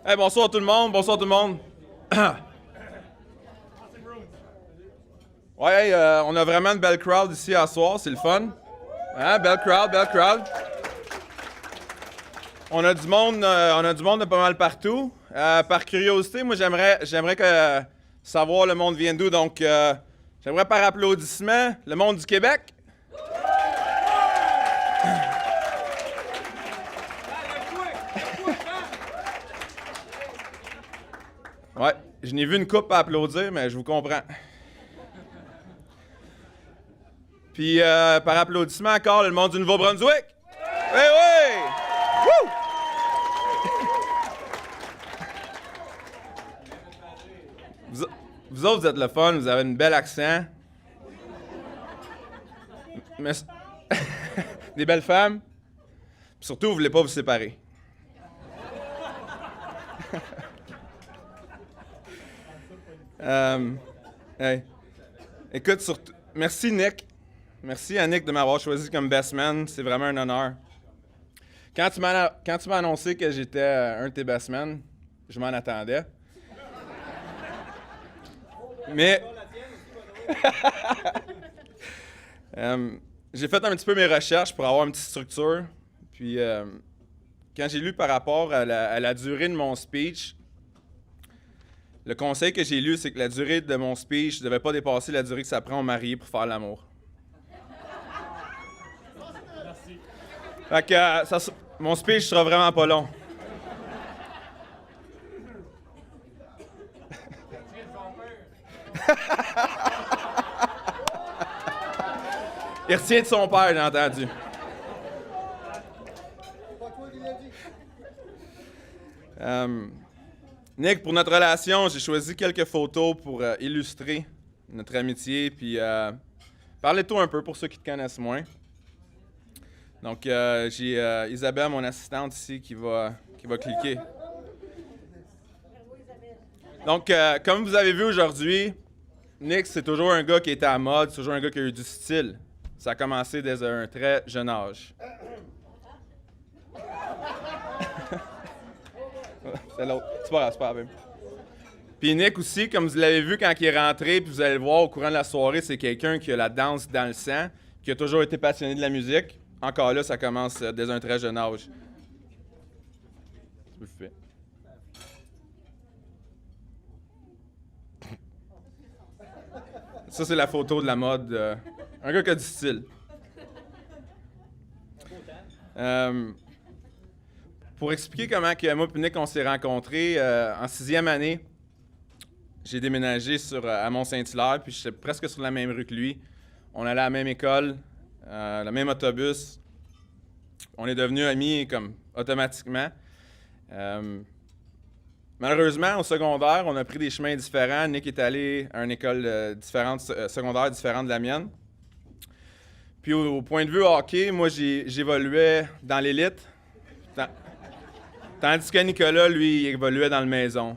Hey, bonsoir tout le monde, bonsoir tout le monde. Ouais, on a vraiment une belle crowd ici à soir, c'est le fun. Hein, belle crowd, belle crowd. On a du monde de pas mal partout. Par curiosité, moi j'aimerais que savoir le monde vient d'où, donc j'aimerais par applaudissement le monde du Québec. Ouais, je n'ai vu une coupe à applaudir, mais je vous comprends. Puis par applaudissement encore, le monde du Nouveau-Brunswick. Oui, oui! Woo! Vous autres, vous êtes le fun, vous avez une belle accent. Mais des belles femmes. Puis surtout, vous voulez pas vous séparer. Hey. Écoute, merci Nick. Merci à Nick de m'avoir choisi comme best man. C'est vraiment un honneur. Quand tu m'as annoncé que j'étais un de tes best men, je m'en attendais. Mais j'ai fait un petit peu mes recherches pour avoir une petite structure. Puis quand j'ai lu par rapport à la durée de mon speech, le conseil que j'ai lu, c'est que la durée de mon speech ne devait pas dépasser la durée que ça prend aux mariés pour faire l'amour. Merci. Fait que mon speech sera vraiment pas long. Il retient de son père, j'ai entendu. Nick, pour notre relation, j'ai choisi quelques photos pour illustrer notre amitié, puis parlez-toi un peu pour ceux qui te connaissent moins. Donc, j'ai Isabelle, mon assistante ici, qui va cliquer. Donc, comme vous avez vu aujourd'hui, Nick, c'est toujours un gars qui était à la mode, c'est toujours un gars qui a eu du style. Ça a commencé dès un très jeune âge. C'est l'autre. C'est pas grave. Puis Nick aussi, comme vous l'avez vu quand il est rentré, puis vous allez le voir au courant de la soirée, c'est quelqu'un qui a la danse dans le sang, qui a toujours été passionné de la musique. Encore là, ça commence dès un très jeune âge. Tu peux le faire. Ça, c'est la photo de la mode. Un gars qui a du style. Pour expliquer comment que moi et Nick, on s'est rencontrés, en 6e année, j'ai déménagé à Mont-Saint-Hilaire, puis j'étais presque sur la même rue que lui. On allait à la même école, le même autobus. On est devenus amis comme automatiquement. Malheureusement, au secondaire, on a pris des chemins différents. Nick est allé à une école secondaire différente de la mienne. Puis au point de vue hockey, moi j'évoluais dans l'élite. Tandis que Nicolas, lui, il évoluait dans le maison.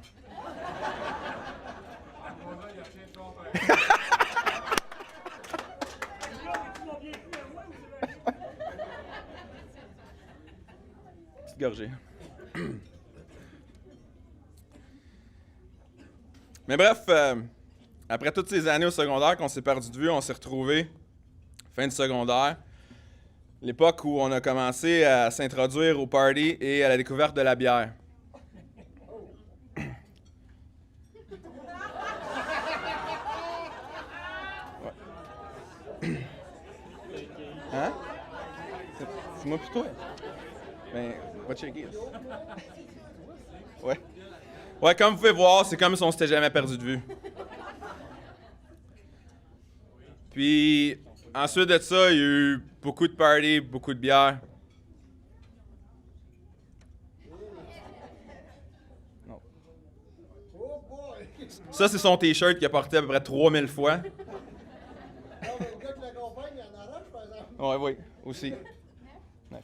Petite gorgée. Mais bref, après toutes ces années au secondaire qu'on s'est perdu de vue, on s'est retrouvés fin du secondaire. L'époque où on a commencé à s'introduire au party et à la découverte de la bière. Ouais. Hein? C'est moi pis toi? Ben, what's your guess? Ouais. Ouais, comme vous pouvez voir, c'est comme si on s'était jamais perdu de vue. Puis, ensuite de ça, il y a eu beaucoup de parties, beaucoup de bières. Non. Ça, c'est son T-shirt qu'il a porté à peu près 3000 fois. Ouais, oui, aussi. Ouais.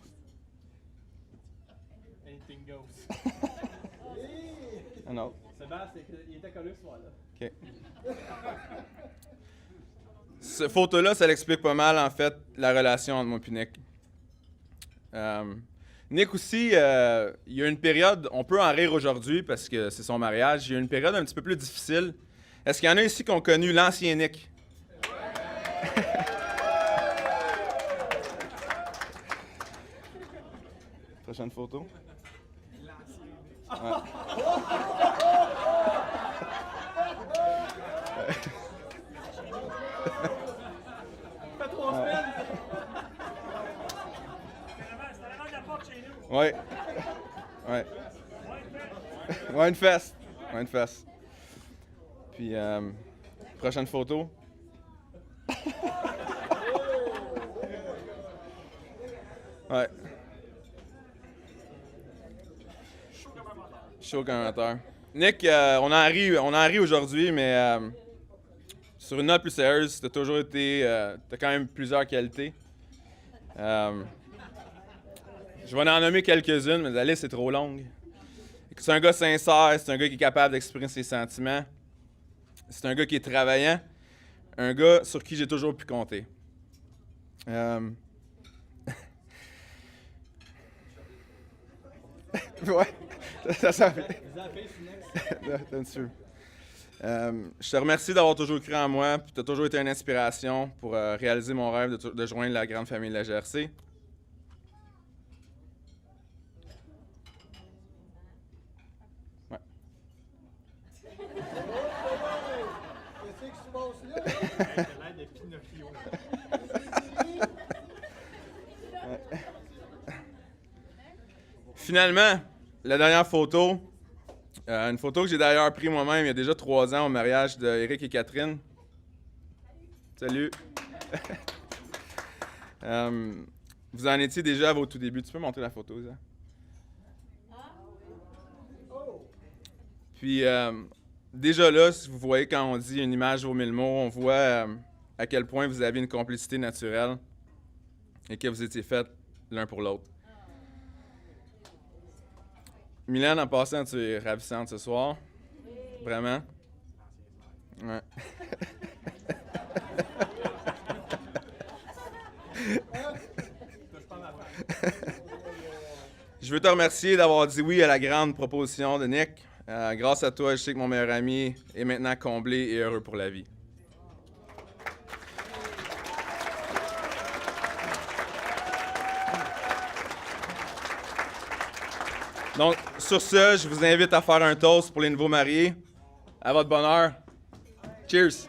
Anything goes. Non. Sébastien, il était collé ce soir-là. OK. Cette photo-là, ça l'explique pas mal, en fait, la relation entre moi et Nick. Nick aussi, il y a une période, on peut en rire aujourd'hui parce que c'est son mariage, il y a une période un petit peu plus difficile. Est-ce qu'il y en a ici qui ont connu l'ancien Nick? Prochaine photo. Ouais. Fait 3 semaines. Ouais. Ouais. Winefest. Winefest. Puis, prochaine photo. Ouais. Chaud comme un moteur. Nick, on en rit aujourd'hui, mais sur une note plus sérieuse, t'as toujours été. T'as quand même plusieurs qualités. Je vais en nommer quelques-unes, mais la liste est trop longue. C'est un gars sincère, c'est un gars qui est capable d'exprimer ses sentiments. C'est un gars qui est travaillant. Un gars sur qui j'ai toujours pu compter. Ouais, ça fait. Je te remercie d'avoir toujours cru en moi, puis tu as toujours été une inspiration pour réaliser mon rêve de joindre la grande famille de la GRC. Ouais. Qu'est-ce qui se passe là? T'as l'air de Pinocchio. Finalement, la dernière photo, une photo que j'ai d'ailleurs prise moi-même il y a déjà 3 ans au mariage d'Éric et Catherine. Salut! Vous en étiez déjà à vos tout débuts. Tu peux montrer la photo, ça? Puis, déjà là, si vous voyez quand on dit une image vaut 1000 mots, on voit à quel point vous avez une complicité naturelle et que vous étiez faits l'un pour l'autre. Mylène, en passant, tu es ravissante ce soir. Vraiment. Ouais. Je veux te remercier d'avoir dit oui à la grande proposition de Nick. Grâce à toi, je sais que mon meilleur ami est maintenant comblé et heureux pour la vie. Donc, sur ce, je vous invite à faire un toast pour les nouveaux mariés. À votre bonheur. Cheers!